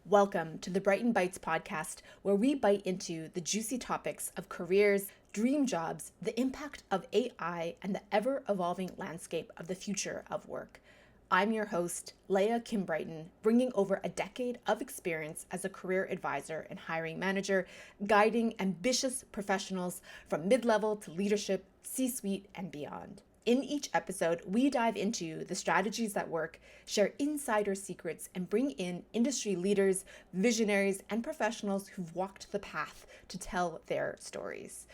Welcome to the Brighton Bites podcast, where we bite into the juicy topics of careers, dream jobs, the impact of AI, and the ever-evolving landscape of the future of work. I'm your host, Leah Kim Brighton, bringing over a decade of experience as a career advisor and hiring manager, guiding ambitious professionals from mid-level to leadership, C-suite, and beyond. In each episode, we dive into the strategies that work, share insider secrets, and bring in industry leaders, visionaries, and professionals who've walked the path to tell their stories.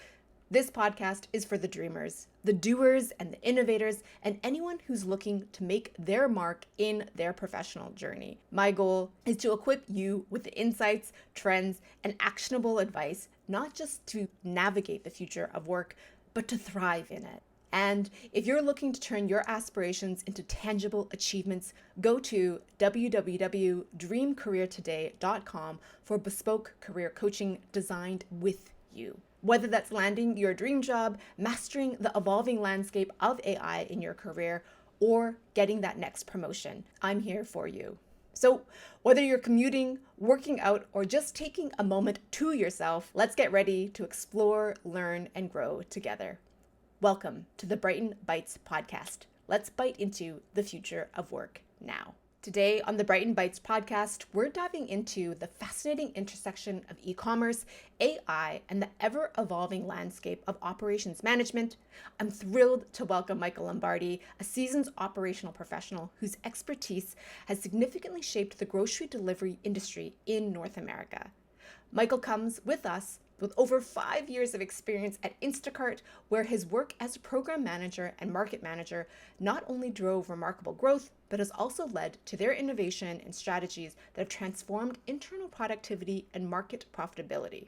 This podcast is for the dreamers, the doers, and the innovators, and anyone who's looking to make their mark in their professional journey. My goal is to equip you with the insights, trends, and actionable advice, not just to navigate the future of work, but to thrive in it. And if you're looking to turn your aspirations into tangible achievements, go to www.dreamcareertoday.com for bespoke career coaching designed with you. Whether that's landing your dream job, mastering the evolving landscape of AI in your career, or getting that next promotion, I'm here for you. So whether you're commuting, working out, or just taking a moment to yourself, let's get ready to explore, learn, and grow together. Welcome to the Brighton Bites podcast. Let's bite into the future of work now. Today on the Brighton Bites podcast, we're diving into the fascinating intersection of e-commerce, AI, and the ever-evolving landscape of operations management. I'm thrilled to welcome Michael Lombardi, a seasoned operational professional whose expertise has significantly shaped the grocery delivery industry in North America. Michael comes with us with over 5 years of experience at Instacart, where his work as a program manager and market manager not only drove remarkable growth, but has also led to their innovation and strategies that have transformed internal productivity and market profitability.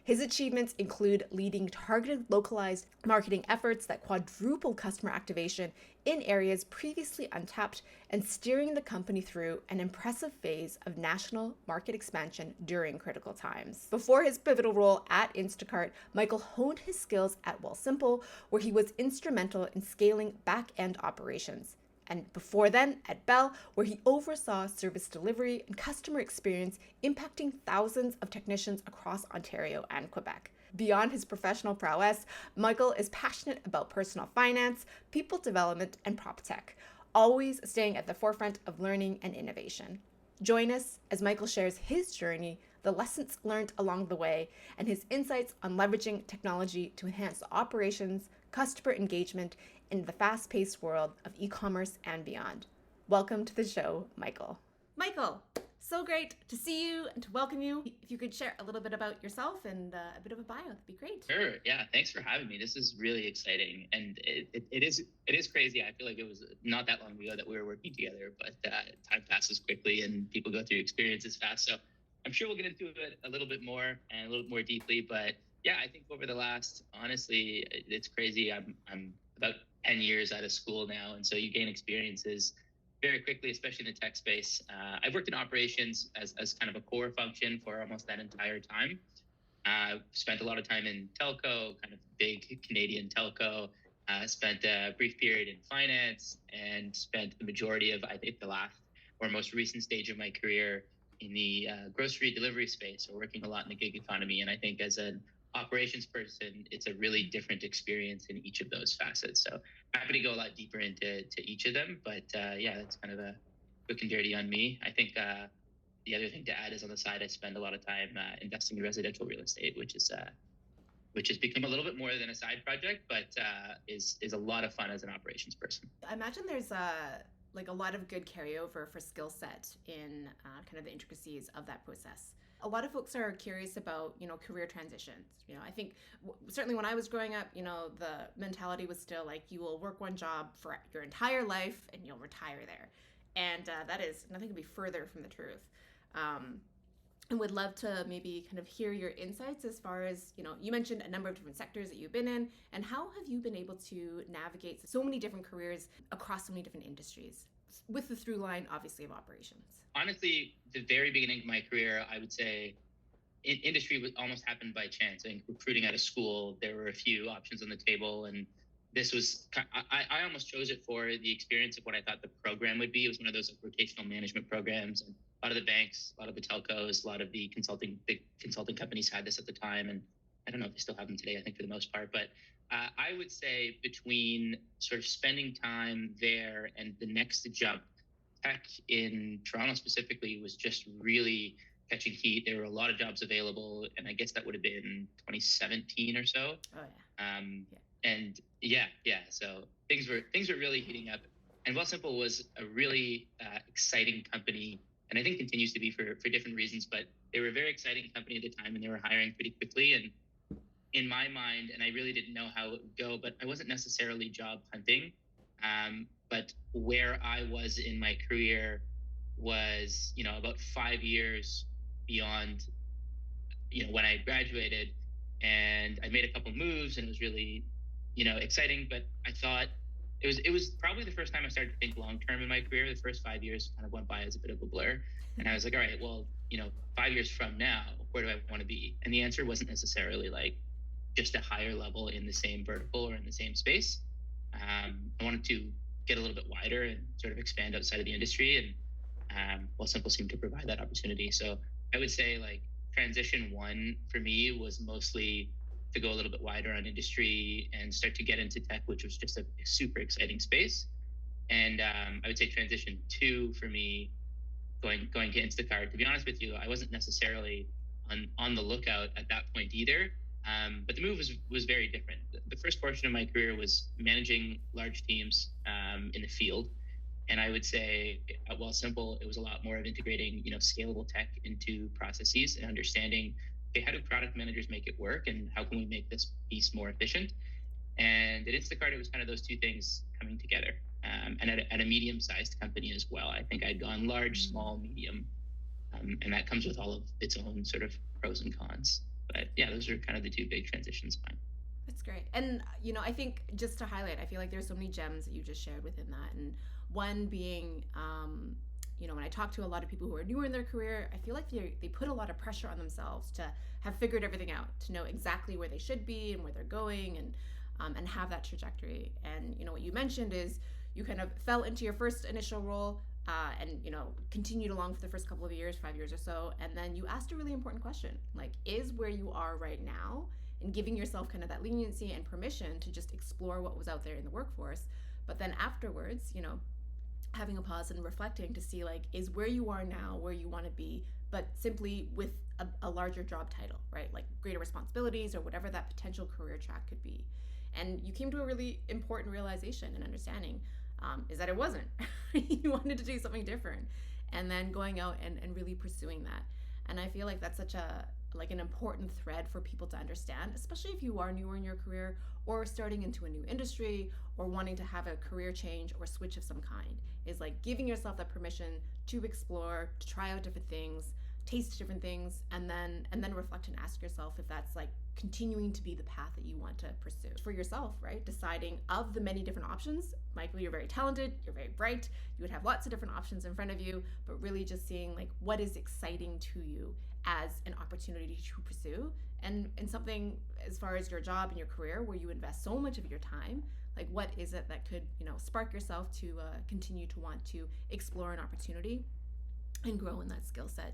His achievements include leading targeted localized marketing efforts that quadruple customer activation in areas previously untapped and steering the company through an impressive phase of national market expansion during critical times. Before his pivotal role at Instacart, Michael honed his skills at Wealthsimple, where he was instrumental in scaling back-end operations. And before then, at Bell, where he oversaw service delivery and customer experience impacting thousands of technicians across Ontario and Quebec. Beyond his professional prowess, Michael is passionate about personal finance, people development, and prop tech, always staying at the forefront of learning and innovation. Join us as Michael shares his journey, the lessons learned along the way, and his insights on leveraging technology to enhance operations, customer engagement, in the fast-paced world of e-commerce and beyond. Welcome to the show, Michael. Michael, so great to see you and to welcome you. If you could share a little bit about yourself and a bit of a bio, that'd be great. Sure. Yeah. Thanks for having me. This is really exciting, and it is crazy. I feel like it was not that long ago that we were working together, but time passes quickly and people go through experiences fast. So I'm sure we'll get into it a little bit more and a little bit more deeply. But yeah, I think over the last, honestly, it's crazy. I'm about 10 years out of school now. And so you gain experiences very quickly, especially in the tech space. I've worked in operations as kind of a core function for almost that entire time. Spent a lot of time in telco, kind of big Canadian telco. Spent a brief period in finance and spent the majority of, I think, the last or most recent stage of my career in the grocery delivery space, or working a lot in the gig economy. And I think as an operations person, it's a really different experience in each of those facets. So happy to go a lot deeper into each of them. But yeah, that's kind of a quick and dirty on me. I think the other thing to add is on the side, I spend a lot of time investing in residential real estate, which has become a little bit more than a side project, but is a lot of fun as an operations person. I imagine there's a lot of good carryover for skill set in kind of the intricacies of that process. A lot of folks are curious about, career transitions. I think certainly when I was growing up, the mentality was still like, you will work one job for your entire life and you'll retire there. And that is, nothing could be further from the truth. And would love to maybe kind of hear your insights as far as, you mentioned a number of different sectors that you've been in, and how have you been able to navigate so many different careers across so many different industries, with the through line, obviously, of operations? Honestly, the very beginning of my career, I would say industry almost happened by chance. I think recruiting out of school, there were a few options on the table, and this was, I almost chose it for the experience of what I thought the program would be. It was one of those rotational management programs. And a lot of the banks, a lot of the telcos, a lot of the big consulting companies had this at the time, and I don't know if they still have them today. I think for the most part, but I would say between sort of spending time there and the next jump, tech in Toronto specifically was just really catching heat. There were a lot of jobs available, and I guess that would have been 2017 or so. Oh yeah. And yeah. So things were really heating up, and Wealthsimple was a really exciting company, and I think continues to be for different reasons. But they were a very exciting company at the time, and they were hiring pretty quickly. And in my mind, and I really didn't know how it would go, but I wasn't necessarily job hunting. But where I was in my career was, about 5 years beyond, when I graduated, and I made a couple moves, and it was really, exciting. But I thought it was probably the first time I started to think long term in my career. The first 5 years kind of went by as a bit of a blur, and I was like, all right, well, 5 years from now, where do I want to be? And the answer wasn't necessarily like just a higher level in the same vertical or in the same space. I wanted to get a little bit wider and sort of expand outside of the industry, and Wealthsimple seemed to provide that opportunity. So I would say like transition one for me was mostly to go a little bit wider on industry and start to get into tech, which was just a super exciting space. And I would say transition two for me, going to Instacart. To be honest with you, I wasn't necessarily on the lookout at that point either. But the move was very different. The first portion of my career was managing large teams in the field. And I would say at Wealthsimple, it was a lot more of integrating, scalable tech into processes and understanding, okay, how do product managers make it work, and how can we make this piece more efficient? And at Instacart, it was kind of those two things coming together. And at a medium-sized company as well. I think I'd gone large, small, medium, and that comes with all of its own sort of pros and cons. But yeah, those are kind of the two big transitions mine. That's great. And, I think just to highlight, I feel like there's so many gems that you just shared within that. And one being, when I talk to a lot of people who are newer in their career, I feel like they put a lot of pressure on themselves to have figured everything out, to know exactly where they should be and where they're going, and have that trajectory. And, what you mentioned is you kind of fell into your first initial role, and continued along for the first couple of years, 5 years or so, and then you asked a really important question, like, is where you are right now, and giving yourself kind of that leniency and permission to just explore what was out there in the workforce. But then afterwards, having a pause and reflecting to see, like, is where you are now where you want to be, but simply with a larger job title, right? Like greater responsibilities or whatever that potential career track could be. And you came to a really important realization and understanding, is that it wasn't. You wanted to do something different, and then going out and really pursuing that. And I feel like that's such an important thread for people to understand, especially if you are newer in your career or starting into a new industry or wanting to have a career change or switch of some kind, is like giving yourself that permission to explore, to try out different things, taste different things, and then reflect and ask yourself if that's like continuing to be the path that you want to pursue for yourself, right? Deciding of the many different options. Michael, you're very talented, you're very bright, you would have lots of different options in front of you, but really just seeing like what is exciting to you as an opportunity to pursue, and something as far as your job and your career where you invest so much of your time, like what is it that could spark yourself to continue to want to explore an opportunity and grow in that skill set,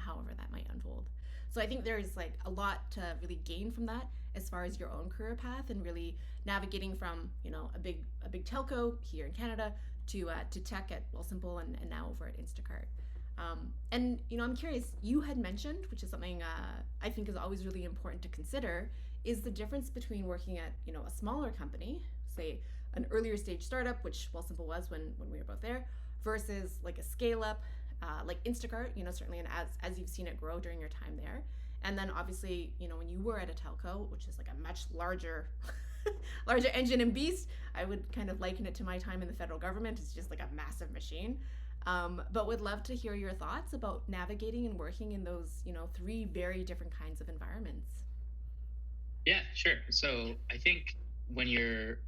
however that might unfold. So I think there's like a lot to really gain from that as far as your own career path, and really navigating from a big telco here in Canada to tech at Wealthsimple, and now over at Instacart. And I'm curious, you had mentioned, which is something I think is always really important to consider, is the difference between working at a smaller company, say an earlier stage startup, which Wealthsimple was when we were both there, versus like a scale up like Instacart, certainly, and as you've seen it grow during your time there. And then obviously, when you were at a telco, which is like a much larger engine and beast, I would kind of liken it to my time in the federal government. It's just like a massive machine. But would love to hear your thoughts about navigating and working in those, three very different kinds of environments. Yeah, sure. So I think when you're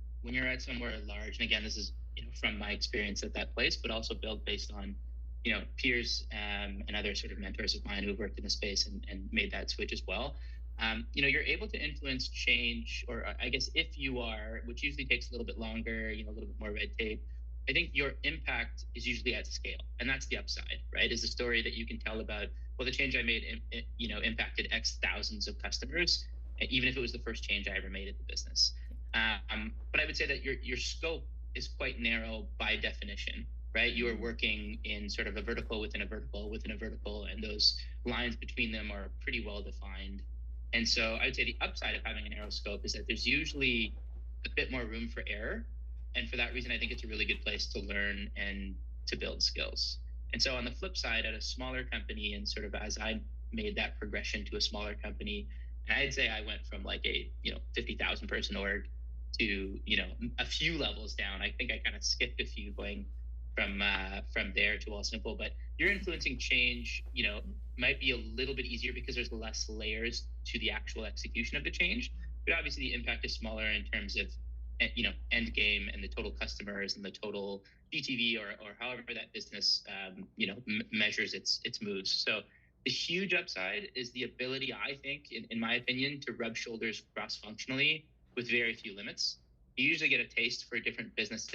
at somewhere large, and again, this is from my experience at that place, but also built based on peers and other sort of mentors of mine who've worked in the space and made that switch as well. You're able to influence change, or I guess if you are, which usually takes a little bit longer, a little bit more red tape, I think your impact is usually at scale, and that's the upside, right? Is a story that you can tell about, well, the change I made, impacted X thousands of customers, even if it was the first change I ever made at the business. But I would say that your scope is quite narrow by definition, right? You are working in sort of a vertical within a vertical within a vertical, and those lines between them are pretty well defined. And so I would say the upside of having a narrow scope is that there's usually a bit more room for error. And for that reason, I think it's a really good place to learn and to build skills. And so on the flip side, at a smaller company, and sort of as I made that progression to a smaller company, and I'd say I went from like a 50,000 person org to a few levels down. I think I kind of skipped a few going from there to Wealthsimple. But you're influencing change, might be a little bit easier because there's less layers to the actual execution of the change. But obviously, the impact is smaller in terms of end game and the total customers and the total GTV or however that business measures its moves. So the huge upside is the ability, I think, in my opinion, to rub shoulders cross-functionally with very few limits. You usually get a taste for different business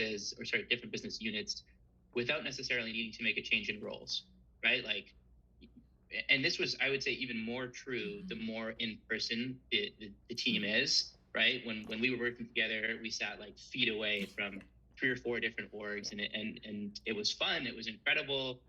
units without necessarily needing to make a change in roles, right? Like, and this was, I would say, even more true the more in person the team is, right? When we were working together, we sat like feet away from 3 or 4 different orgs, and it was fun. It was incredible.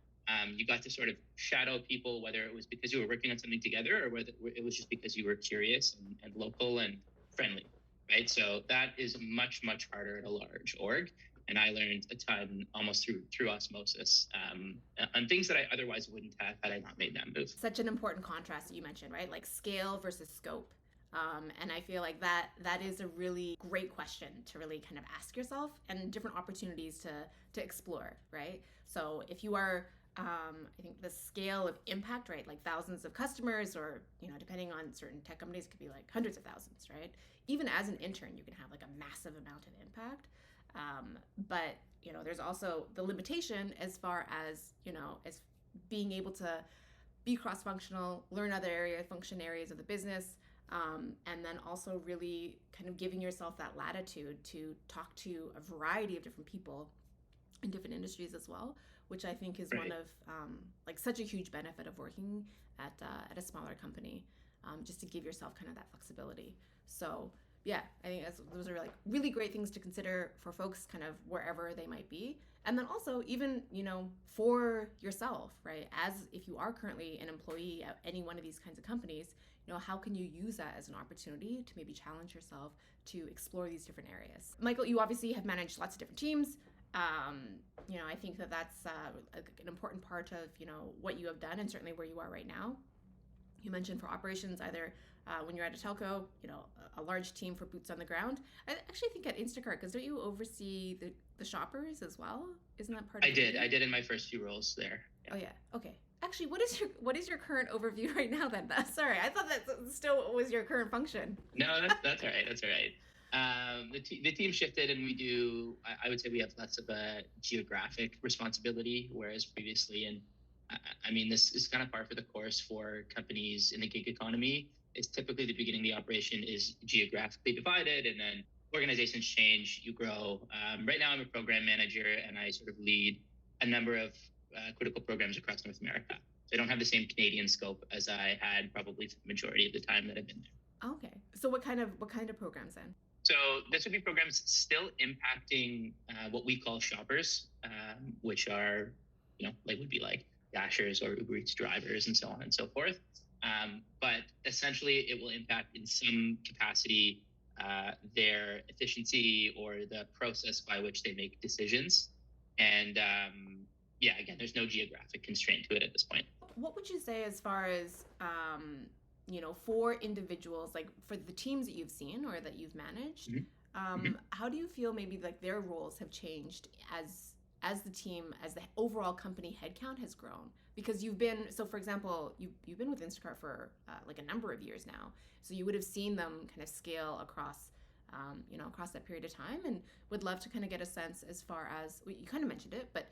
You got to sort of shadow people, whether it was because you were working on something together or whether it was just because you were curious and local and friendly, right? So that is much, much harder at a large org. And I learned a ton almost through osmosis on things that I otherwise wouldn't have had I not made that move. Such an important contrast that you mentioned, right? Like scale versus scope. And I feel like that is a really great question to really kind of ask yourself, and different opportunities to explore, right? So if you are, I think the scale of impact, right? Like thousands of customers, or, depending on certain tech companies, it could be like hundreds of thousands, right? Even as an intern, you can have like a massive amount of impact. But, there's also the limitation as far as, as being able to be cross-functional, learn other function areas of the business, and then also really kind of giving yourself that latitude to talk to a variety of different people in different industries as well, which I think is one of like such a huge benefit of working at a smaller company, just to give yourself kind of that flexibility. So yeah, I think those are like really great things to consider for folks kind of wherever they might be. And then also even, for yourself, right? As if you are currently an employee at any one of these kinds of companies, how can you use that as an opportunity to maybe challenge yourself to explore these different areas? Michael, you obviously have managed lots of different teams. I think that's an important part of, what you have done, and certainly where you are right now. You mentioned for operations, either when you're at a telco, a large team for boots on the ground. I actually think at Instacart, because don't you oversee the shoppers as well? Isn't that part of it? I did in my first few roles there. Yeah. Oh yeah. Okay. Actually, what is your current overview right now then? Sorry, I thought that still was your current function. No, that's all right. That's all right. The team shifted, and we do. I would say we have less of a geographic responsibility, whereas previously, and I mean, this is kind of par for the course for companies in the gig economy. It's typically the beginning of the operation is geographically divided, and then organizations change, you grow. Right now, I'm a program manager, and I sort of lead a number of critical programs across North America. So I don't have the same Canadian scope as I had probably for the majority of the time that I've been there. Okay. So what kind of programs then? So this would be programs still impacting what we call shoppers, which are, would be like Dashers or Uber Eats drivers and so on and so forth. But essentially, it will impact in some capacity their efficiency or the process by which they make decisions. And again, there's no geographic constraint to it at this point. What would you say as far as, for individuals, like for the teams that you've seen or that you've managed, how do you feel maybe like their roles have changed as the team, as the overall company headcount has grown? Because for example, you've been with Instacart for like a number of years now. So you would have seen them kind of scale across that period of time, and would love to kind of get a sense as far as, you kind of mentioned it, but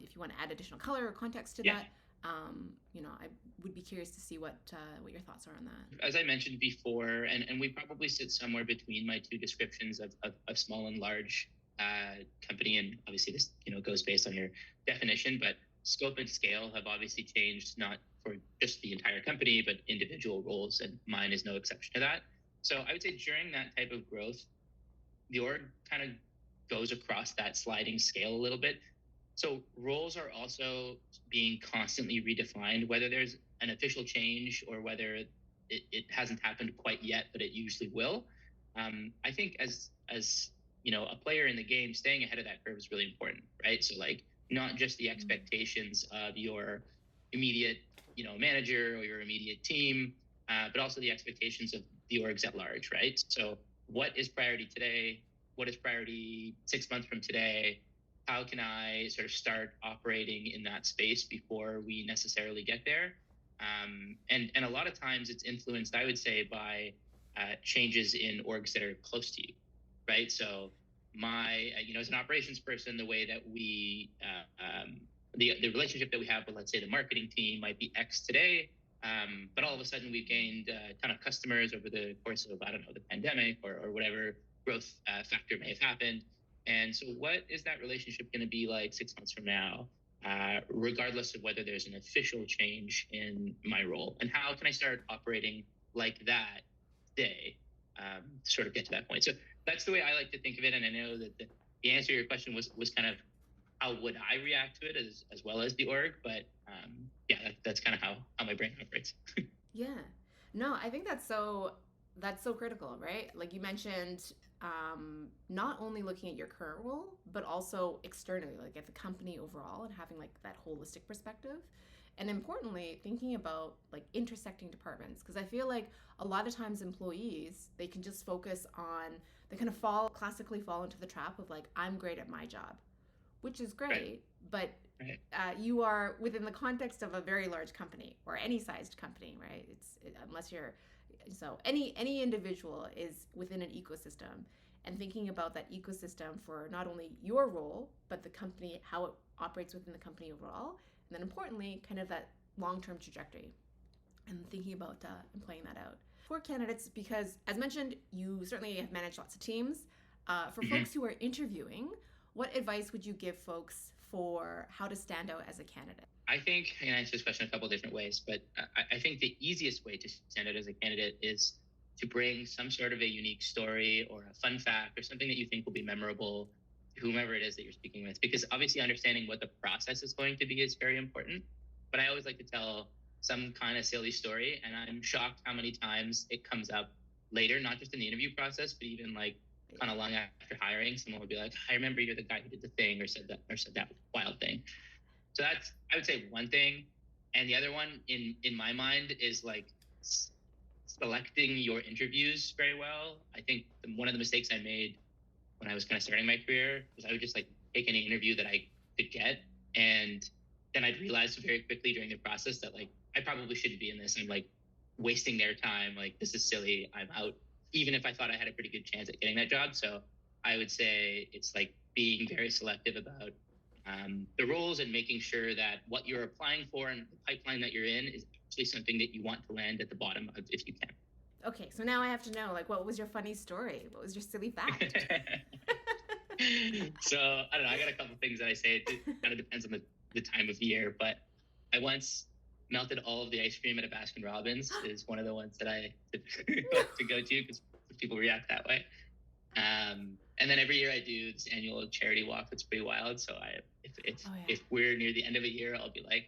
if you want to add additional color or context to that, I would be curious to see what your thoughts are on that. As I mentioned before, and we probably sit somewhere between my two descriptions of small and large company, and obviously this goes based on your definition, but scope and scale have obviously changed, not for just the entire company, but individual roles, and mine is no exception to that. So I would say during that type of growth, the org kind of goes across that sliding scale a little bit. So roles are also being constantly redefined, whether there's an official change or whether it hasn't happened quite yet, but it usually will. I think as a player in the game, staying ahead of that curve is really important, right? So like not just the expectations of your immediate manager or your immediate team, but also the expectations of the orgs at large, right? So what is priority today? What is priority 6 months from today? How can I sort of start operating in that space before we necessarily get there? And a lot of times it's influenced, I would say, by changes in orgs that are close to you, right? So my, as an operations person, the way that we, the relationship that we have with, let's say, the marketing team might be X today, but all of a sudden we've gained a ton of customers over the course of, I don't know, the pandemic or whatever growth factor may have happened. And so what is that relationship going to be like 6 months from now, regardless of whether there's an official change in my role? And how can I start operating like that today to sort of get to that point? So that's the way I like to think of it. And I know that the answer to your question was kind of how would I react to it as well as the org. But that's kind of how my brain operates. Yeah. No, I think that's so critical, right? Like you mentioned, not only looking at your current role, but also externally, like at the company overall, and having like that holistic perspective. And importantly, thinking about like intersecting departments, because I feel like a lot of times employees, they can just focus on, they kind of classically fall into the trap of like, I'm great at my job, which is great, Right. but you are within the context of a very large company or any sized company, right? Unless you're, so any individual is within an ecosystem, and thinking about that ecosystem for not only your role, but the company, how it operates within the company overall, and then importantly, kind of that long-term trajectory, and thinking about and playing that out for candidates. Because as mentioned, you certainly have managed lots of teams. For folks who are interviewing, what advice would you give folks for how to stand out as a candidate? I think I can answer this question a couple of different ways, but I think the easiest way to stand out as a candidate is to bring some sort of a unique story or a fun fact or something that you think will be memorable to whomever it is that you're speaking with. Because obviously understanding what the process is going to be is very important. But I always like to tell some kind of silly story, and I'm shocked how many times it comes up later, not just in the interview process, but even like kind of long after hiring. Someone will be like, I remember you're the guy who did the thing or said that wild thing. So that's, I would say, one thing. And the other one in my mind is like selecting your interviews very well. I think one of the mistakes I made when I was kind of starting my career was I would just like take any interview that I could get. And then I'd realize very quickly during the process that like, I probably shouldn't be in this. I'm like wasting their time. Like, this is silly. I'm out, even if I thought I had a pretty good chance at getting that job. So I would say it's like being very selective about the roles and making sure that what you're applying for and the pipeline that you're in is actually something that you want to land at the bottom of if you can. Okay, so now I have to know, like, what was your funny story? What was your silly fact? So I don't know. I got a couple of things that I say. It kind of depends on the time of year, but I once melted all of the ice cream at a Baskin Robbins is one of the ones that I like to go to because people react that way. And then every year I do this annual charity walk that's pretty wild. So if we're near the end of a year, I'll be like,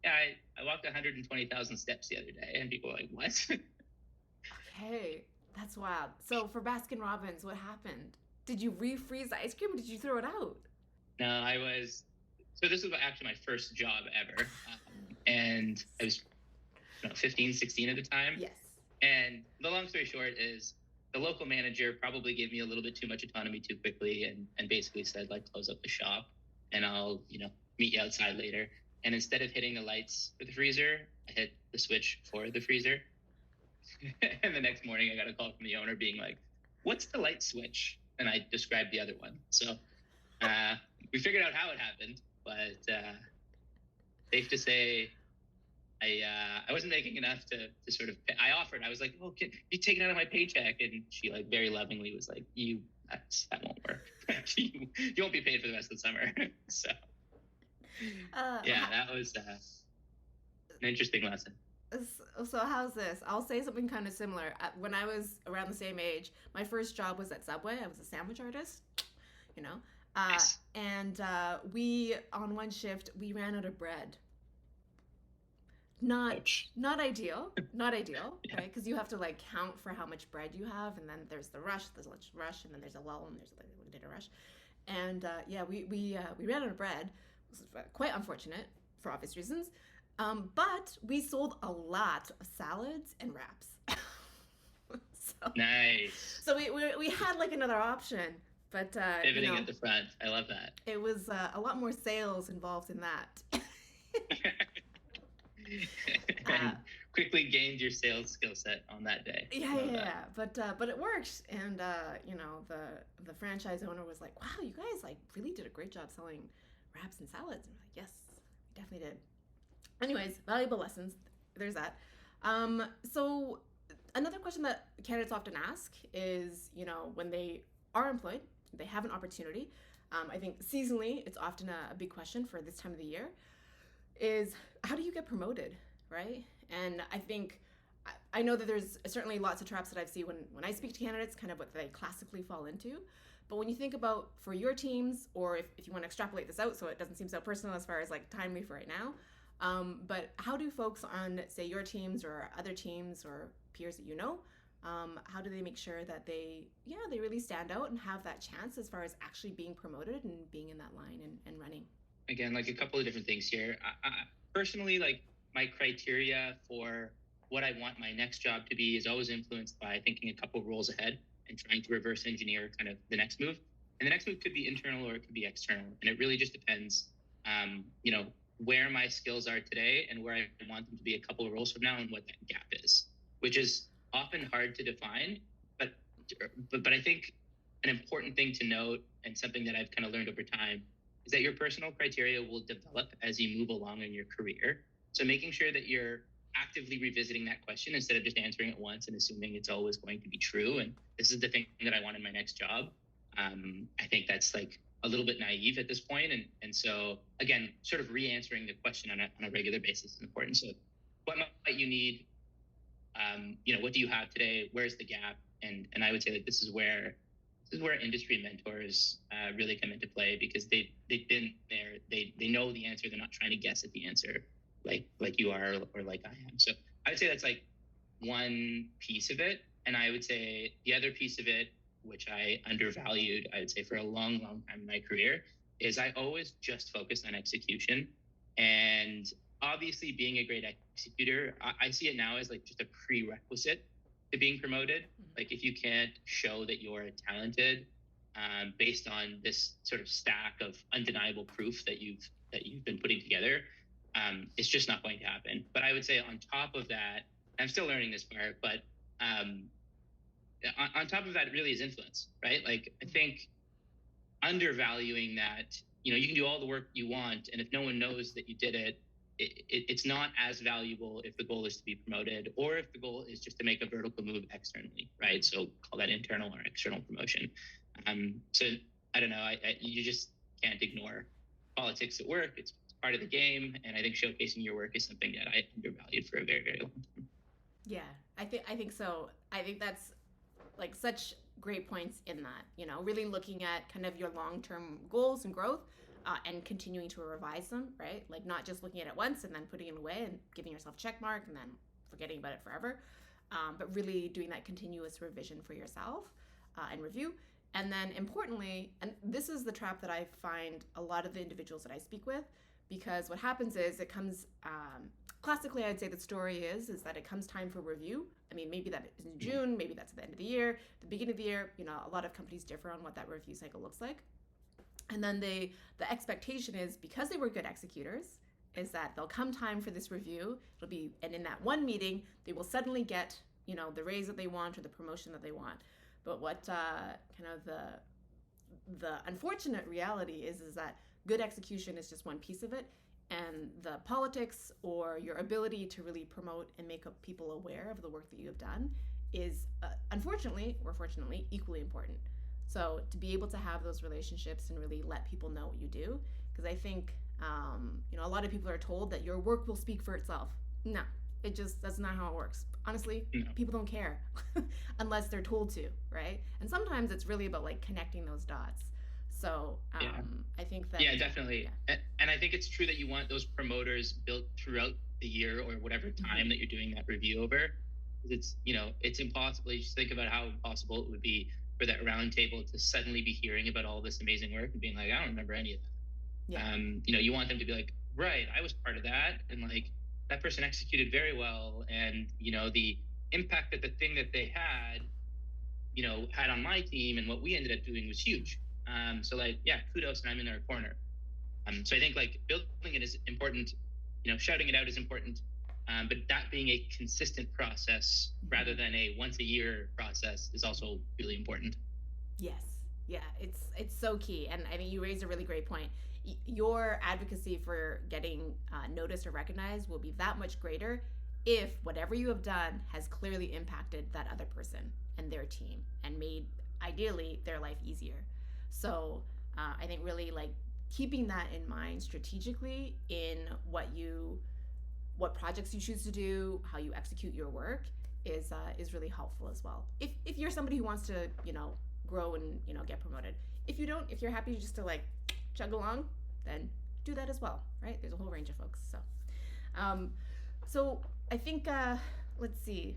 yeah, I walked 120,000 steps the other day. And people are like, what? Okay, that's wild. So for Baskin Robbins, what happened? Did you refreeze the ice cream or did you throw it out? No, so this was actually my first job ever. And I was 15, 16 at the time. Yes. And the long story short is the local manager probably gave me a little bit too much autonomy too quickly and basically said, like, close up the shop and I'll, meet you outside later. And instead of hitting the lights for the freezer, I hit the switch for the freezer. And the next morning I got a call from the owner being like, what's the light switch? And I described the other one. So we figured out how it happened, but safe to say, I wasn't making enough to sort of pay. I offered. I was like, "Oh, can you take it out of my paycheck?" And she like very lovingly was like, "You that won't work. you won't be paid for the rest of the summer. So that was an interesting lesson. So how's this? I'll say something kind of similar. When I was around the same age, my first job was at Subway. I was a sandwich artist, Nice. And we, on one shift, we ran out of bread. Not ideal, Yeah. right? Because you have to like count for how much bread you have, and then there's the rush, and then there's a lull, and there's a dinner rush, and we ran out of bread. It was quite unfortunate for obvious reasons, but we sold a lot of salads and wraps. Nice. So we had like another option, but pivoting at the front. I love that. It was a lot more sales involved in that. And quickly gained your sales skill set on that day. Yeah. But it worked, and the franchise owner was like, "Wow, you guys like really did a great job selling wraps and salads." And I'm like, "Yes, we definitely did." Anyways, valuable lessons. There's that. So another question that candidates often ask is, when they are employed, they have an opportunity. I think seasonally, it's often a big question for this time of the year. Is how do you get promoted, right? And I think I know that there's certainly lots of traps that I've seen when I speak to candidates, kind of what they classically fall into. But when you think about for your teams, or if you want to extrapolate this out so it doesn't seem so personal as far as like timely for right now, but how do folks on, say, your teams or other teams or peers that how do they make sure that they really stand out and have that chance as far as actually being promoted and being in that line and running? Again, like a couple of different things here. I personally, like my criteria for what I want my next job to be is always influenced by thinking a couple roles ahead and trying to reverse engineer kind of the next move. And the next move could be internal or it could be external. And it really just depends, where my skills are today and where I want them to be a couple of roles from now and what that gap is, which is often hard to define. But I think an important thing to note, and something that I've kind of learned over time, is that your personal criteria will develop as you move along in your career. So making sure that you're actively revisiting that question instead of just answering it once and assuming it's always going to be true. And this is the thing that I want in my next job. I think that's like a little bit naive at this point. And so again, sort of re-answering the question on a regular basis is important. So what might you need? What do you have today? Where's the gap? And I would say that this is where industry mentors really come into play, because they've been there. They know the answer. They're not trying to guess at the answer like you are or like I am. So I would say that's like one piece of it. And I would say the other piece of it, which I undervalued, I would say for a long, long time in my career, is I always just focused on execution. And obviously being a great executor, I see it now as like just a prerequisite to being promoted. Like if you can't show that you're talented based on this sort of stack of undeniable proof that you've been putting together, it's just not going to happen. But I would say on top of that, I'm still learning this part, but on top of that, it really is influence, right? Like I think undervaluing that, you can do all the work you want, and if no one knows that you did it, it's not as valuable if the goal is to be promoted, or if the goal is just to make a vertical move externally, right? So call that internal or external promotion. So I don't know, you just can't ignore politics at work. It's part of the game, and I think showcasing your work is something that I undervalued for a very, very long time. Yeah, I think so. I think that's like such great points in that, really looking at kind of your long-term goals and growth. And continuing to revise them, right? Like not just looking at it once and then putting it away and giving yourself a check mark and then forgetting about it forever, but really doing that continuous revision for yourself and review. And then importantly, and this is the trap that I find a lot of the individuals that I speak with, because what happens is it comes, classically I'd say the story is that it comes time for review. I mean, maybe that is in June, maybe that's at the end of the year, the beginning of the year, a lot of companies differ on what that review cycle looks like. And then the expectation is, because they were good executors, is that there'll come time for this review. And in that one meeting, they will suddenly get, the raise that they want or the promotion that they want. But what kind of the unfortunate reality is that good execution is just one piece of it, and the politics or your ability to really promote and make people aware of the work that you have done is unfortunately or fortunately equally important. So to be able to have those relationships and really let people know what you do, because I think a lot of people are told that your work will speak for itself. No, that's not how it works. Honestly, people don't care unless they're told to, right? And sometimes it's really about like connecting those dots. So I think that definitely. And I think it's true that you want those promoters built throughout the year or whatever time that you're doing that review over. It's impossible. You just think about how impossible it would be for that round table to suddenly be hearing about all this amazing work and being like, I don't remember any of that. You want them to be like, right, I was part of that, and like that person executed very well, and the impact that the thing that they had on my team and what we ended up doing was huge. So like, yeah, kudos, and I'm in their corner. So I think like building it is important, shouting it out is important, but that being a consistent process rather than a once a year process is also really important. Yes. Yeah, it's so key. And I mean, you raised a really great point. Your advocacy for getting noticed or recognized will be that much greater if whatever you have done has clearly impacted that other person and their team and made, ideally, their life easier. So I think really like keeping that in mind strategically in what projects you choose to do, how you execute your work is really helpful as well. If you're somebody who wants to, grow and, get promoted. If you don't, if you're happy just to like chug along, then do that as well, right? There's a whole range of folks. So I think, let's see.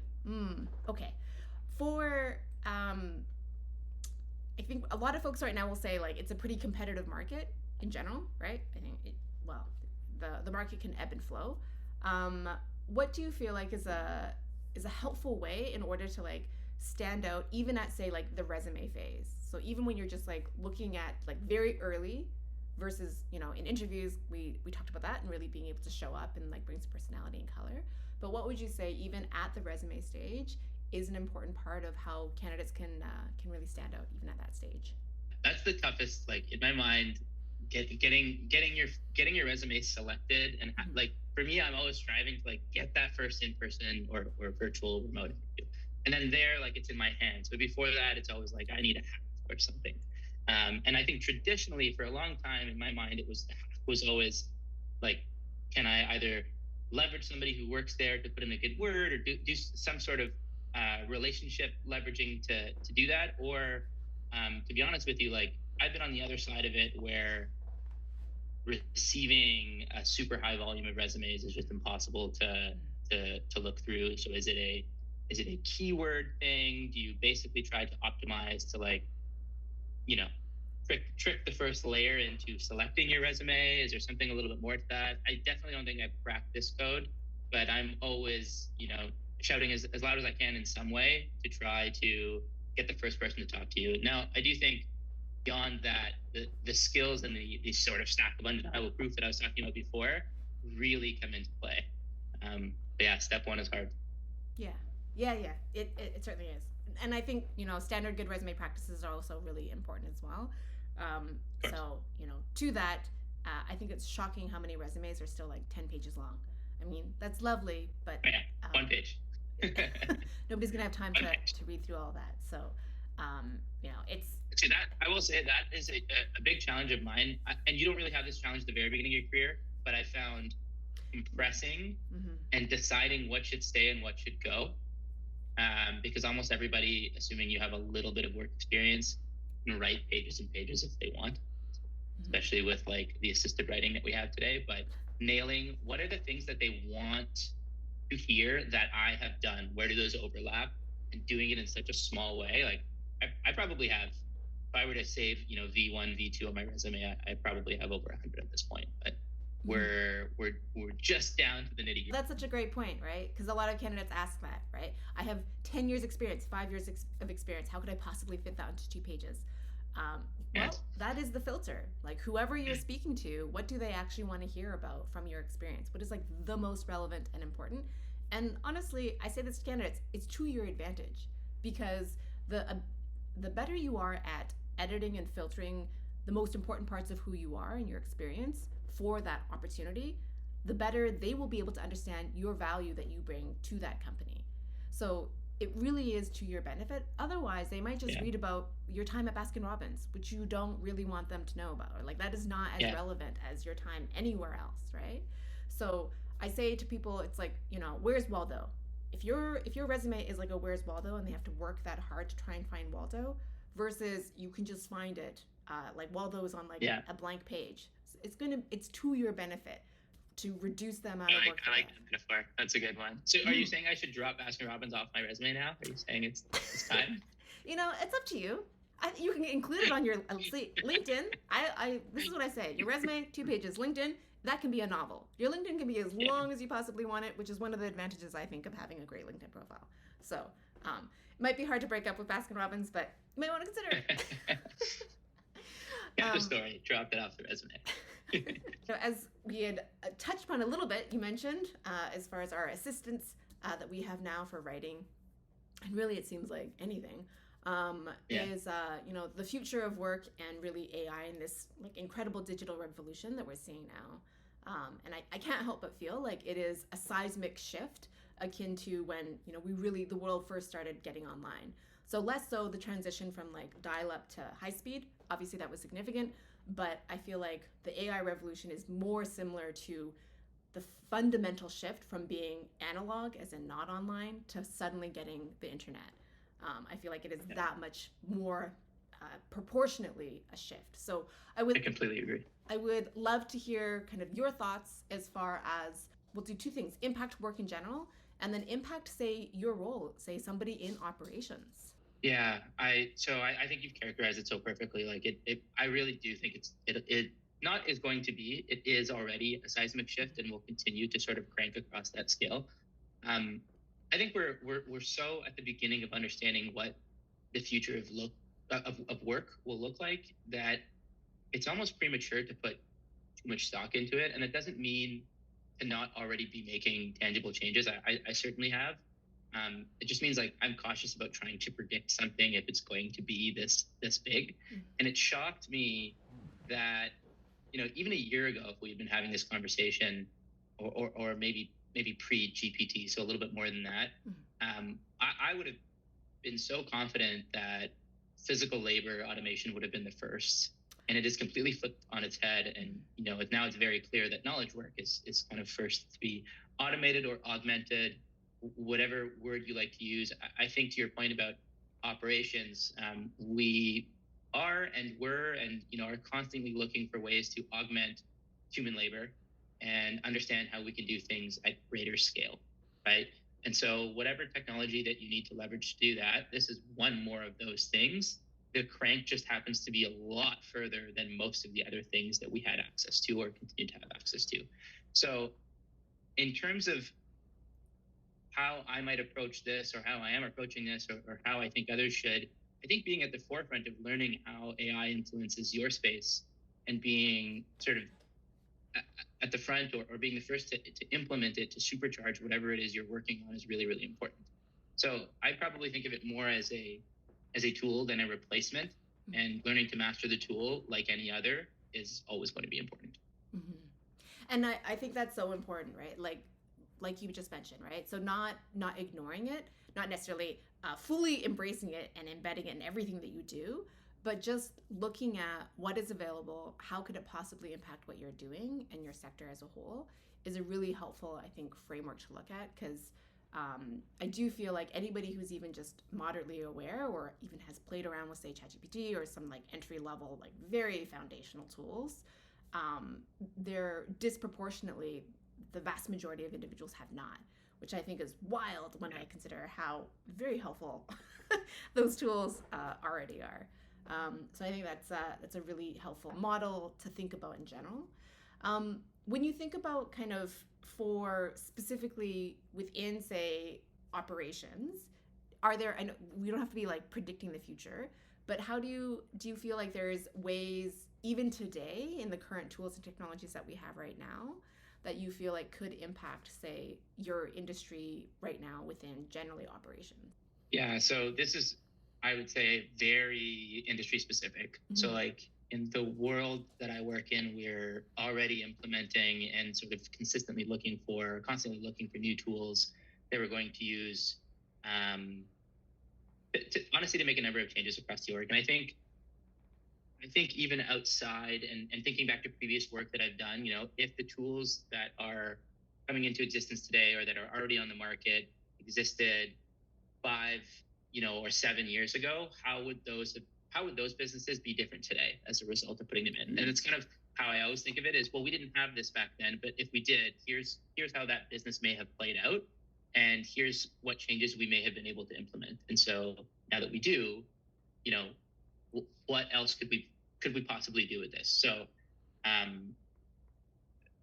Okay. I think a lot of folks right now will say like it's a pretty competitive market in general, right? I think the market can ebb and flow. What do you feel like is a helpful way in order to like stand out even at say like the resume phase? So even when you're just like looking at like very early versus in interviews we talked about that and really being able to show up and like bring some personality and color, but what would you say even at the resume stage is an important part of how candidates can really stand out even at that stage? That's the toughest, like in my mind, getting your resume selected, and like for me, I'm always striving to like get that first in-person or virtual remote interview, and then there, like it's in my hands. But before that, it's always like I need a hack or something. And I think traditionally, for a long time, in my mind, the hack was always like, can I either leverage somebody who works there to put in a good word, or do some sort of relationship leveraging to do that, or to be honest with you, like I've been on the other side of it where receiving a super high volume of resumes is just impossible to look through. So is it a keyword thing? Do you basically try to optimize to like, trick the first layer into selecting your resume? Is there something a little bit more to that? I definitely don't think I've cracked this code, but I'm always, shouting as loud as I can in some way to try to get the first person to talk to you. Now, I do think beyond that, the skills and the sort of stack of undeniable proof that I was talking about before really come into play. But yeah, step one is hard. Yeah. It certainly is. And I think, standard good resume practices are also really important as well. So, to that, I think it's shocking how many resumes are still like 10 pages long. I mean, that's lovely, but one page. Nobody's gonna have time to read through all that. So, it's. See, that I will say that is a big challenge of mine, and you don't really have this challenge at the very beginning of your career, but I found compressing and deciding what should stay and what should go, because almost everybody, assuming you have a little bit of work experience, can write pages and pages if they want, especially with like the assisted writing that we have today. But nailing what are the things that they want to hear that I have done, where do those overlap, and doing it in such a small way. Like I probably have, if I were to save V1 V2 on my resume, I probably have over 100 at this point, but we're just down to the nitty gritty. That's such a great point, right? Because a lot of candidates ask that, right? I have 10 years experience, 5 years of experience, how could I possibly fit that into 2 pages? Well, that is the filter. Like whoever you're speaking to, what do they actually want to hear about from your experience? What is like the most relevant and important? And honestly, I say this to candidates, it's to your advantage, because the better you are at editing and filtering the most important parts of who you are and your experience for that opportunity, the better they will be able to understand your value that you bring to that company. So it really is to your benefit. Otherwise, they might just Yeah. read about your time at Baskin Robbins, which you don't really want them to know about. Or like that is not as Yeah. relevant as your time anywhere else, right? So I say to people, it's like, where's Waldo? If your resume is like a where's Waldo and they have to work that hard to try and find Waldo, versus you can just find it, like Waldo is on like Yeah. a blank page. It's to your benefit to reduce the amount of work. I like that metaphor. That's a good one. So are you saying I should drop Baskin Robbins off my resume now? Are you saying it's time? It's up to you. You can include it on your LinkedIn. This is what I say. Your resume, 2 pages. LinkedIn, that can be a novel. Your LinkedIn can be as long as you possibly want it, which is one of the advantages, I think, of having a great LinkedIn profile. So it might be hard to break up with Baskin Robbins, but you might want to consider it. Get the story. Drop it off the resume. As we had touched upon a little bit, you mentioned as far as our assistants that we have now for writing, and really it seems like anything, is the future of work and really AI and this like incredible digital revolution that we're seeing now. And I can't help but feel like it is a seismic shift akin to when the world first started getting online. So less so the transition from like dial-up to high speed. Obviously that was significant, but I feel like the AI revolution is more similar to the fundamental shift from being analog, as in not online, to suddenly getting the internet. I feel like it is that much more proportionately a shift. So I completely agree. I would love to hear kind of your thoughts as far as, we'll do 2 things: impact work in general, and then impact, say, your role, say somebody in operations. Yeah, I think you've characterized it so perfectly. Like I really do think it not is going to be, it is already a seismic shift and will continue to sort of crank across that scale. I think we're so at the beginning of understanding what the future of work will look like that it's almost premature to put too much stock into it. And it doesn't mean to not already be making tangible changes. I certainly have. It just means like I'm cautious about trying to predict something if it's going to be this big. And it shocked me that even a year ago, if we had been having this conversation, or maybe pre-GPT, so a little bit more than that, I would have been so confident that physical labor automation would have been the first. And it is completely flipped on its head. And now it's very clear that knowledge work is kind of first to be automated or augmented, whatever word you like to use. I think to your point about operations, we are and were and are constantly looking for ways to augment human labor and understand how we can do things at greater scale, right? And so whatever technology that you need to leverage to do that, this is one more of those things. The crank just happens to be a lot further than most of the other things that we had access to or continue to have access to. So in terms of how I might approach this or how I am approaching this or how I think others should, I think being at the forefront of learning how AI influences your space and being sort of at the front or being the first to implement it, to supercharge whatever it is you're working on is really, really important. So I probably think of it more as a tool than a replacement, and learning to master the tool like any other is always going to be important. Mm-hmm. And I think that's so important, right? Like you just mentioned, right? So not ignoring it, not necessarily fully embracing it and embedding it in everything that you do, but just looking at what is available, how could it possibly impact what you're doing and your sector as a whole, is a really helpful, I think, framework to look at. Because I do feel like anybody who's even just moderately aware or even has played around with, say, ChatGPT or some like entry level, like very foundational tools, they're disproportionately, the vast majority of individuals have not, which I think is wild when I consider how very helpful those tools already are. So I think that's a really helpful model to think about in general. When you think about kind of for specifically within, say, operations, are there, I know we don't have to be like predicting the future, but how do you feel like there's ways even today in the current tools and technologies that we have right now that you feel like could impact, say, your industry right now within generally operations? Yeah, so this is, I would say, very industry specific. Mm-hmm. So like in the world that I work in, we're already implementing and sort of constantly looking for new tools that we're going to use honestly, to make a number of changes across the org. And I think even outside and thinking back to previous work that I've done, if the tools that are coming into existence today or that are already on the market existed 5, or 7 years ago, how would those businesses be different today as a result of putting them in? And it's kind of how I always think of it is, well, we didn't have this back then, but if we did, here's how that business may have played out, and here's what changes we may have been able to implement. And so now that we do, what else could we possibly do with this? So,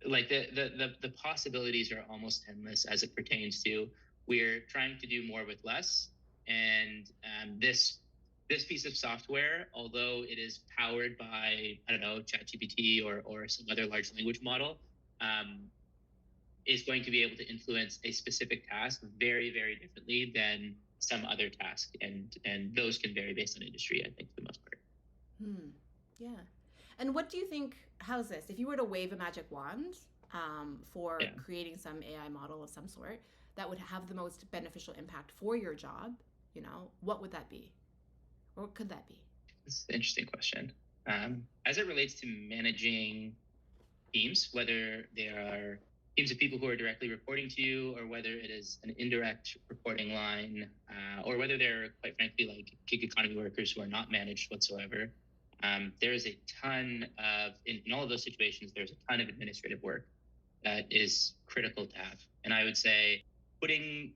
like the possibilities are almost endless as it pertains to we're trying to do more with less, and this piece of software, although it is powered by, I don't know, ChatGPT or some other large language model, is going to be able to influence a specific task very, very differently than some other task, and those can vary based on industry, I think, for the most part. Yeah. And what do you think, how's this? If you were to wave a magic wand for creating some AI model of some sort that would have the most beneficial impact for your job, what would that be? Or what could that be? That's an interesting question. As it relates to managing teams, whether they are teams of people who are directly reporting to you, or whether it is an indirect reporting line, or whether they're, quite frankly, like gig economy workers who are not managed whatsoever, there is a ton of, in all of those situations, there's a ton of administrative work that is critical to have. And I would say putting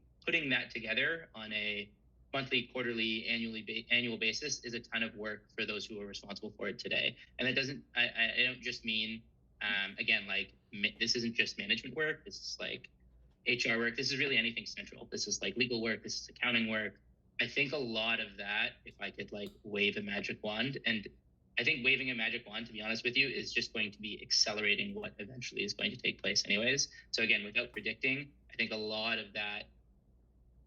that together on a monthly, quarterly, annual basis is a ton of work for those who are responsible for it today. And that doesn't, I don't just mean, again, like this isn't just management work. This is like HR work. This is really anything central. This is like legal work. This is accounting work. I think a lot of that, if I could like wave a magic wand, and I think waving a magic wand, to be honest with you, is just going to be accelerating what eventually is going to take place anyways. So again, without predicting, I think a lot of that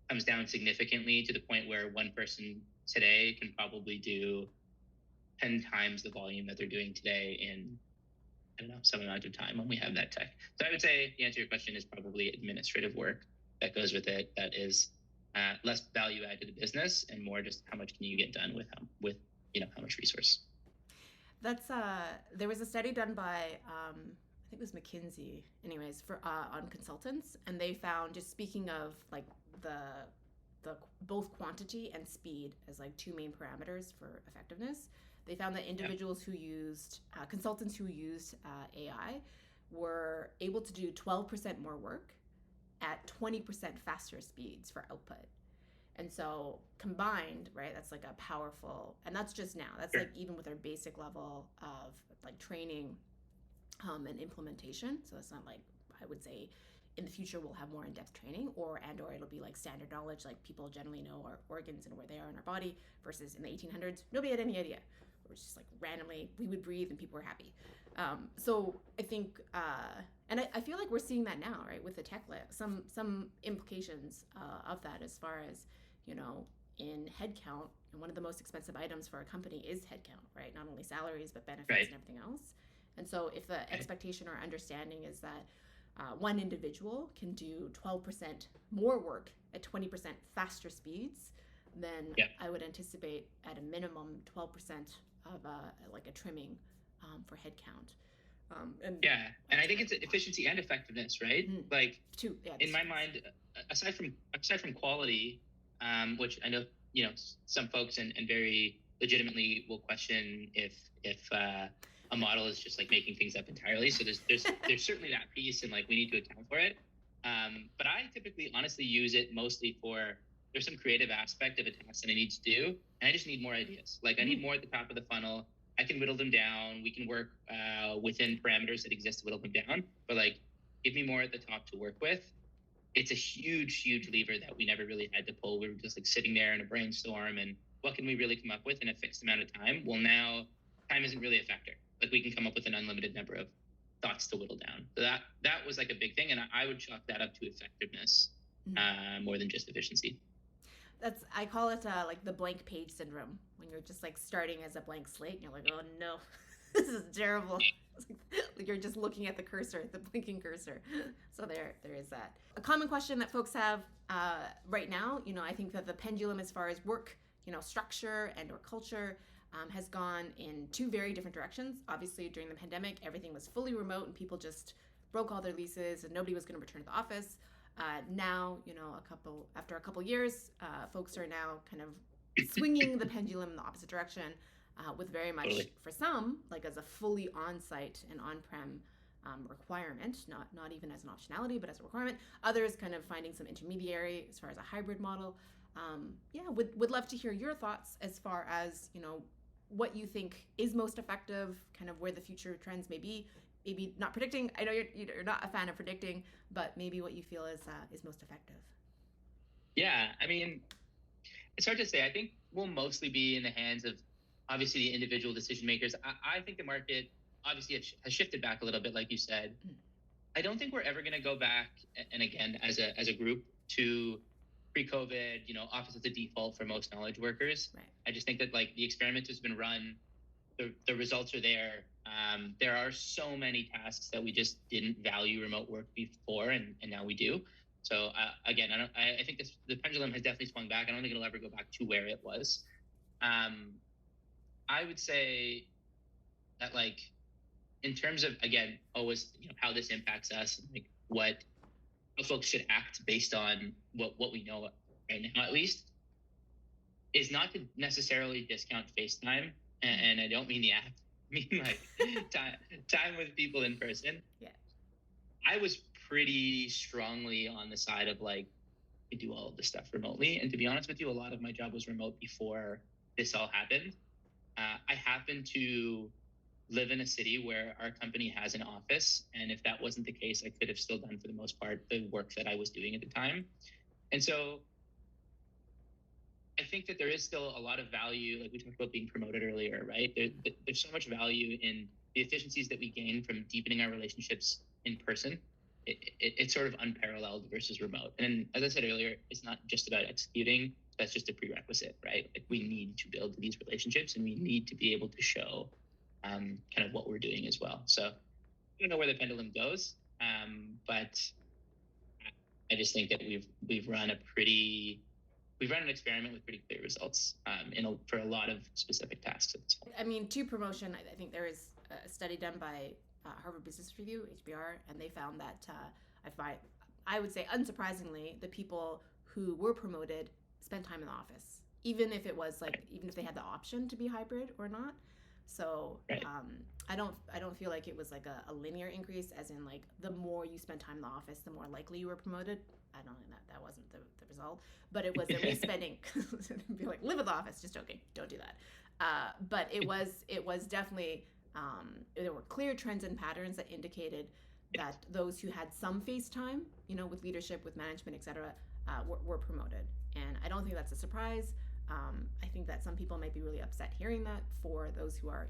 comes down significantly to the point where one person today can probably do 10 times the volume that they're doing today in, I don't know, some amount of time when we have that tech. So I would say the answer to your question is probably administrative work that goes with it, that is less value add to the business and more just how much can you get done with how much resource. That's there was a study done by I think it was McKinsey, anyways, for on consultants, and they found, just speaking of like the both quantity and speed as like two main parameters for effectiveness, they found that individuals who used consultants who used AI were able to do 12% more work at 20% faster speeds for output. And so combined, right, that's like a powerful, and that's just now, that's like even with our basic level of like training and implementation. So it's not like, I would say in the future we'll have more in-depth training or it'll be like standard knowledge, like people generally know our organs and where they are in our body, versus in the 1800s, nobody had any idea. It was just like randomly, we would breathe and people were happy. So I think, and I feel like we're seeing that now, right, with the tech lab, some implications of that as far as, in headcount, and one of the most expensive items for a company is headcount, right? Not only salaries, but benefits and everything else. And so if the expectation or understanding is that one individual can do 12% more work at 20% faster speeds, then I would anticipate at a minimum 12% of like a trimming for headcount. And I think it's efficiency and effectiveness, right? Like in my mind, aside from quality, which I know some folks and very legitimately will question if a model is just like making things up entirely. So there's certainly that piece, and like we need to account for it. But I typically honestly use it mostly for, there's some creative aspect of a task that I need to do, and I just need more ideas. Like I need more at the top of the funnel. I can whittle them down. We can work within parameters that exist to whittle them down. But like, give me more at the top to work with. It's a huge, huge lever that we never really had to pull. We were just like sitting there in a brainstorm, and what can we really come up with in a fixed amount of time? Well, now time isn't really a factor. Like we can come up with an unlimited number of thoughts to whittle down. So that was like a big thing, and I would chalk that up to effectiveness more than just efficiency. I call it like the blank page syndrome, when you're just like starting as a blank slate and you're like, oh no, this is terrible. You're just looking at the cursor, the blinking cursor. So there is that. A common question that folks have right now, I think that the pendulum as far as work, structure and or culture has gone in two very different directions. Obviously, during the pandemic, everything was fully remote and people just broke all their leases and nobody was going to return to the office. Now, after a couple years, folks are now kind of swinging the pendulum in the opposite direction. With very much, for some, like as a fully on-site and on-prem requirement, not even as an optionality, but as a requirement. Others kind of finding some intermediary as far as a hybrid model. Would love to hear your thoughts as far as, what you think is most effective, kind of where the future trends may be. Maybe not predicting. I know you're not a fan of predicting, but maybe what you feel is most effective. Yeah, I mean, it's hard to say. I think we'll mostly be in the hands of obviously the individual decision makers. I think the market obviously has shifted back a little bit, like you said. I don't think we're ever going to go back, and again, as a group, to pre-COVID, office as a default for most knowledge workers. Right. I just think that like the experiment has been run, the results are there. There are so many tasks that we just didn't value remote work before, and now we do. So again, I think the pendulum has definitely swung back. I don't think it'll ever go back to where it was. I would say that like in terms of, again, always, how this impacts us and like how folks should act based on what we know right now, at least, is not to necessarily discount FaceTime. And I don't mean the app, I mean like time with people in person. Yeah. I was pretty strongly on the side of like, we do all of this stuff remotely. And to be honest with you, a lot of my job was remote before this all happened. I happen to live in a city where our company has an office. And if that wasn't the case, I could have still done, for the most part, the work that I was doing at the time. And so I think that there is still a lot of value, like we talked about being promoted earlier, right? There's so much value in the efficiencies that we gain from deepening our relationships in person. It's sort of unparalleled versus remote. And as I said earlier, it's not just about executing. That's just a prerequisite, right? Like we need to build these relationships and we need to be able to show kind of what we're doing as well. So I don't know where the pendulum goes, but I just think that we've run an experiment with pretty clear results for a lot of specific tasks. I mean, to promotion, I think there is a study done by Harvard Business Review, HBR, and they found that I would say unsurprisingly, the people who were promoted spent time in the office, even if they had the option to be hybrid or not. So right. I don't feel like it was like a linear increase, as in like the more you spend time in the office, the more likely you were promoted. I don't think that wasn't the result, but it was at least spending. Be like, live in the office. Just joking. Don't do that. But it was definitely there were clear trends and patterns that indicated that those who had some face time, with leadership, with management, etc., were promoted. And I don't think that's a surprise. I think that some people might be really upset hearing that for those who are,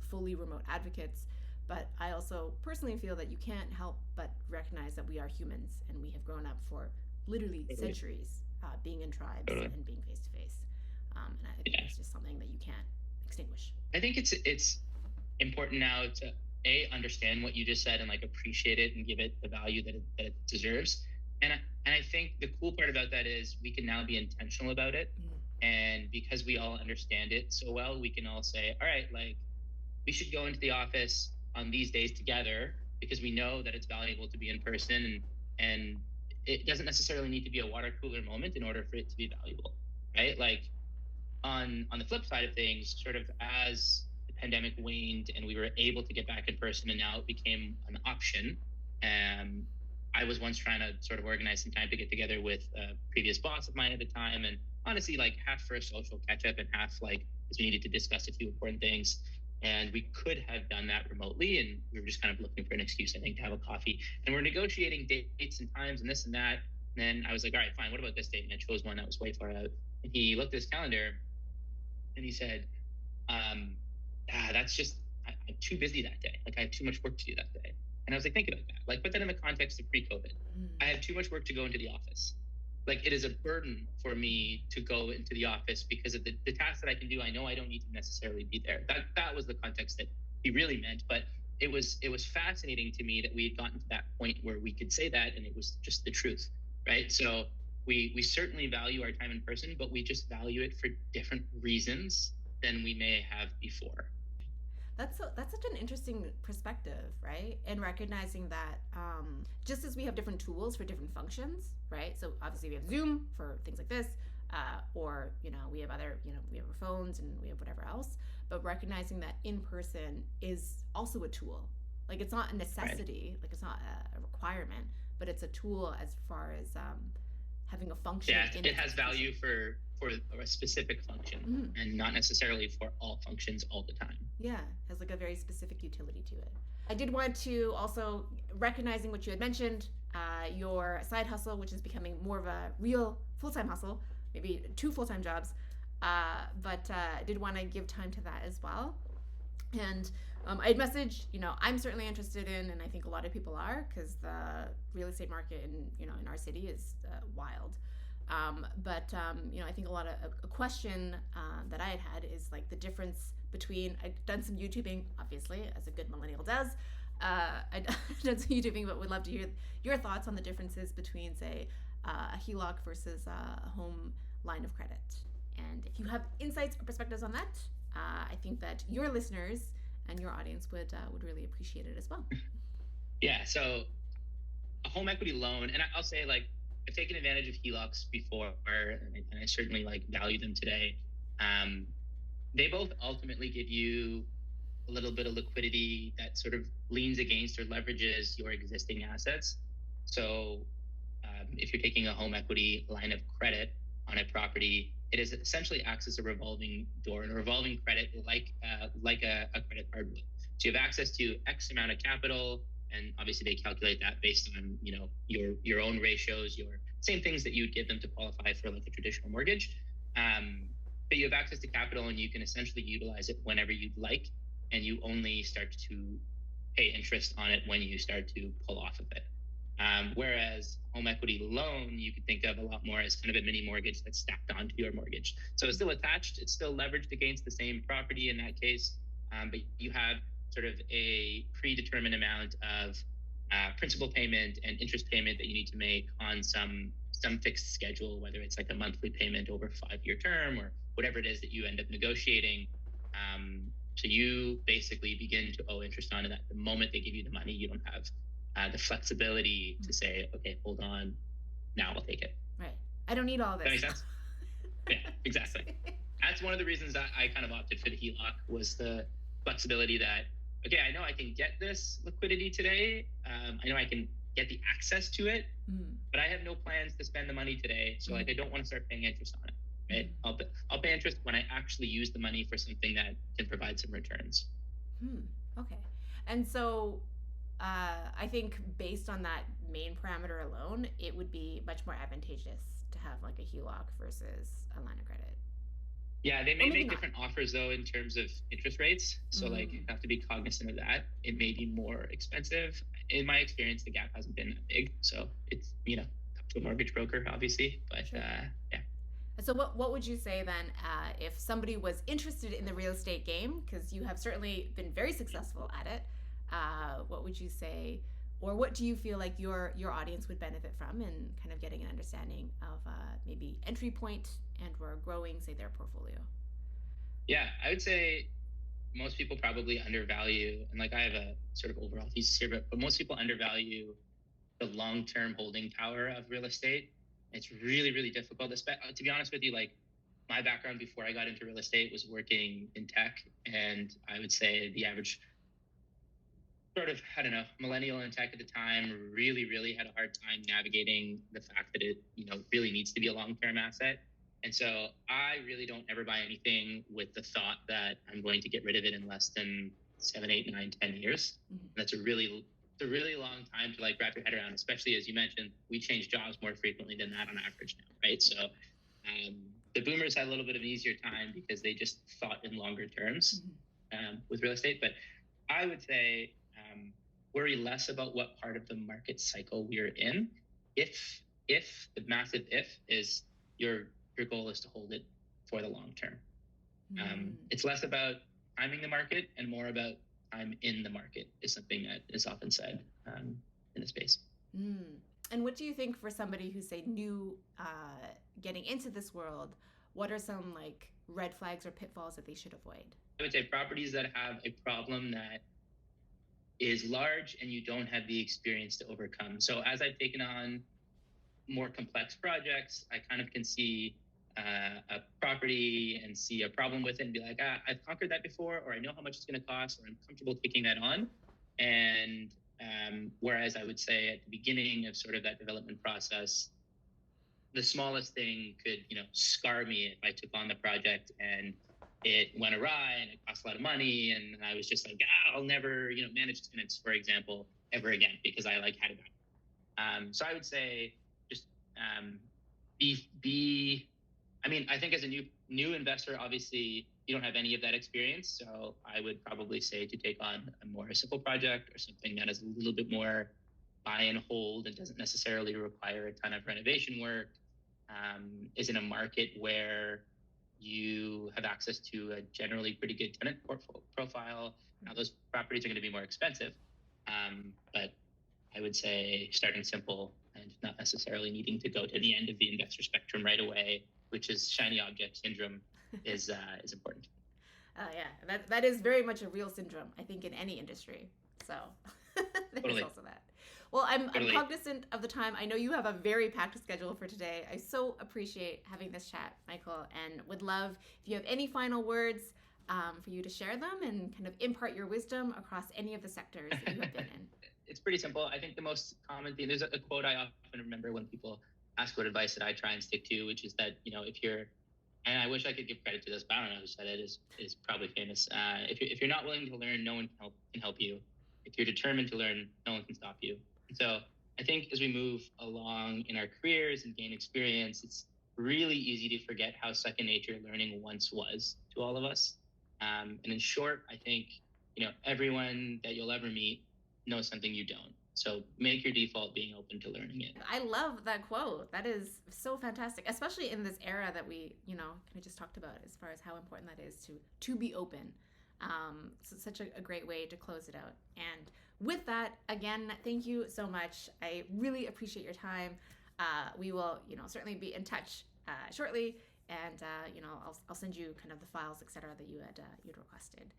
fully remote advocates. But I also personally feel that you can't help but recognize that we are humans and we have grown up for literally centuries being in tribes and being face to face. And I think it's just something that you can't extinguish. I think it's important now to understand what you just said and like appreciate it and give it the value that it deserves. And I think the cool part about that is we can now be intentional about it. And because we all understand it so well, we can all say, all right, like we should go into the office on these days together because we know that it's valuable to be in person, and it doesn't necessarily need to be a water cooler moment in order for it to be valuable, right? Like on the flip side of things, sort of as the pandemic waned and we were able to get back in person and now it became an option. I was once trying to sort of organize some time to get together with a previous boss of mine at the time, and honestly, like half for a social catch up and half like because we needed to discuss a few important things. And we could have done that remotely, and we were just kind of looking for an excuse, I think, to have a coffee. And we're negotiating dates and times and this and that. And then I was like, all right, fine. What about this date? And I chose one that was way far out. And he looked at his calendar and he said, that's just, I'm too busy that day. Like I have too much work to do that day. And I was like, think about that. Like put that in the context of pre-COVID. I have too much work to go into the office. Like it is a burden for me to go into the office because of the tasks that I can do. I know I don't need to necessarily be there. That was the context that he really meant. But it was fascinating to me that we had gotten to that point where we could say that and it was just the truth, right? So we certainly value our time in person, but we just value it for different reasons than we may have before. That's such an interesting perspective, right? And recognizing that just as we have different tools for different functions, right? So obviously we have Zoom for things like this, or we have other, we have our phones and we have whatever else. But recognizing that in person is also a tool. Like it's not a necessity, like it's not a requirement, but it's a tool as far as having a function. Yeah, it has value for a specific function and not necessarily for all functions all the time. Yeah, has like a very specific utility to it. I did want to also, recognizing what you had mentioned, your side hustle, which is becoming more of a real full-time hustle, maybe 2 full-time jobs, but I did want to give time to that as well. And I had messaged, I'm certainly interested in, and I think a lot of people are, because the real estate market in our city is wild. But I think a question that I had is like the difference between, I've done some YouTubing, obviously, as a good millennial does. I've done some YouTubing, but would love to hear your thoughts on the differences between, say, a HELOC versus a home line of credit. And if you have insights or perspectives on that, I think that your listeners and your audience would really appreciate it as well. Yeah, so a home equity loan, and I'll say, like, I've taken advantage of HELOCs before, and I certainly value them today. They both ultimately give you a little bit of liquidity that sort of leans against or leverages your existing assets. So if you're taking a home equity line of credit on a property, it is essentially acts as a revolving door and a revolving credit like a credit card would. So you have access to X amount of capital, and obviously they calculate that based on your own ratios, your same things that you would give them to qualify for like a traditional mortgage. But you have access to capital and you can essentially utilize it whenever you'd like, and you only start to pay interest on it when you start to pull off of it. Whereas home equity loan, you could think of a lot more as kind of a mini mortgage that's stacked onto your mortgage. So it's still attached, it's still leveraged against the same property in that case, but you have sort of a predetermined amount of principal payment and interest payment that you need to make on some fixed schedule, whether it's like a monthly payment over a 5-year term or whatever it is that you end up negotiating. So you basically begin to owe interest on it at the moment they give you the money. You don't have the flexibility to say, okay, hold on, now I'll take it. Right. I don't need all this. That makes sense? Yeah, exactly. That's one of the reasons that I kind of opted for the HELOC, was the flexibility that, okay, I know I can get this liquidity today. I know I can get the access to it, but I have no plans to spend the money today. So I don't want to start paying interest on it, right? I'll pay interest when I actually use the money for something that can provide some returns. Okay. And so I think based on that main parameter alone, it would be much more advantageous to have like a HELOC versus a line of credit. Yeah, they may make different offers though in terms of interest rates. So like you have to be cognizant of that. It may be more expensive. In my experience, the gap hasn't been that big. So it's, up to a mortgage broker, obviously. But sure. Yeah. So what would you say then if somebody was interested in the real estate game, because you have certainly been very successful at it, what would you say, or what do you feel like your audience would benefit from in kind of getting an understanding of maybe entry point and or growing, say, their portfolio? Yeah, I would say most people probably undervalue, and like I have a sort of overall thesis here, but most people undervalue the long-term holding power of real estate. It's really, really difficult. To be honest with you, like my background before I got into real estate was working in tech, and I would say the average sort of, millennial in tech at the time really, really had a hard time navigating the fact that it, really needs to be a long-term asset. And so I really don't ever buy anything with the thought that I'm going to get rid of it in less than 7, 8, 9, 10 years. That's a really long time to like wrap your head around, especially as you mentioned, we change jobs more frequently than that on average now, right? So the boomers had a little bit of an easier time because they just thought in longer terms with real estate. But I would say worry less about what part of the market cycle we're in. If the massive if is your goal is to hold it for the long term. It's less about timing the market and more about I'm in the market is something that is often said in the space. And what do you think for somebody who's, say, new getting into this world, what are some like red flags or pitfalls that they should avoid? I would say properties that have a problem that is large and you don't have the experience to overcome. So as I've taken on more complex projects, I kind of can see a property and see a problem with it and be like, I've conquered that before, or I know how much it's going to cost, or I'm comfortable taking that on. And whereas I would say at the beginning of sort of that development process, the smallest thing could, scar me if I took on the project and it went awry and it cost a lot of money. And I was just like, I'll never, manage tenants, for example, ever again, because I had it back. So I would say just I think as a new investor, obviously you don't have any of that experience. So I would probably say to take on a more simple project or something that is a little bit more buy and hold and doesn't necessarily require a ton of renovation work, is in a market where you have access to a generally pretty good tenant profile. Now those properties are going to be more expensive, but I would say starting simple and not necessarily needing to go to the end of the investor spectrum right away, which is shiny object syndrome, is important. Yeah, that is very much a real syndrome, I think, in any industry. So there's Totally. Also that. Well, I'm Totally. cognizant of the time. I know you have a very packed schedule for today. I so appreciate having this chat, Michael, and would love if you have any final words for you to share them and kind of impart your wisdom across any of the sectors that you have been in. It's pretty simple. I think the most common thing, there's a quote I often remember when people ask what advice that I try and stick to, which is that, if you're, and I wish I could give credit to this, but I don't know who said it, is probably famous. If you're not willing to learn, no one can help you. If you're determined to learn, no one can stop you. And so I think as we move along in our careers and gain experience, it's really easy to forget how second nature learning once was to all of us. And in short, I think, everyone that you'll ever meet knows something you don't. So make your default being open to learning it. I love that quote. That is so fantastic, especially in this era that we, kind of just talked about as far as how important that is to be open. So it's such a great way to close it out. And with that, again, thank you so much. I really appreciate your time. We will, certainly be in touch shortly, and I'll send you kind of the files, etc., that you'd requested.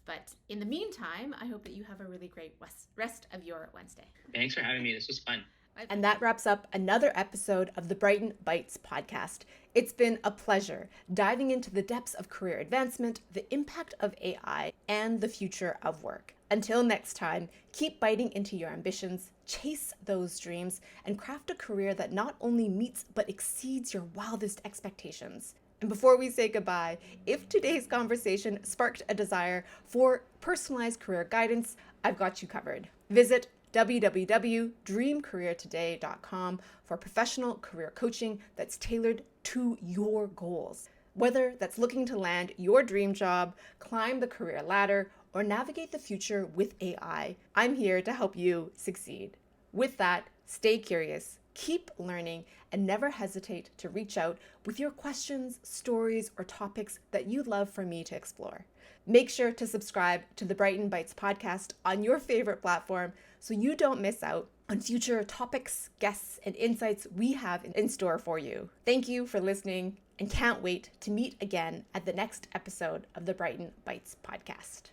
But in the meantime, I hope that you have a really great rest of your Wednesday. Thanks for having me. This was fun. And that wraps up another episode of the Brighton Bites podcast. It's been a pleasure diving into the depths of career advancement, the impact of AI, and the future of work. Until next time, keep biting into your ambitions, chase those dreams, and craft a career that not only meets but exceeds your wildest expectations. And before we say goodbye, if today's conversation sparked a desire for personalized career guidance, I've got you covered. Visit www.dreamcareertoday.com for professional career coaching that's tailored to your goals. Whether that's looking to land your dream job, climb the career ladder, or navigate the future with AI, I'm here to help you succeed. With that, stay curious, keep learning, and never hesitate to reach out with your questions, stories, or topics that you'd love for me to explore. Make sure to subscribe to the Brighton Bites podcast on your favorite platform so you don't miss out on future topics, guests, and insights we have in store for you. Thank you for listening and can't wait to meet again at the next episode of the Brighton Bites podcast.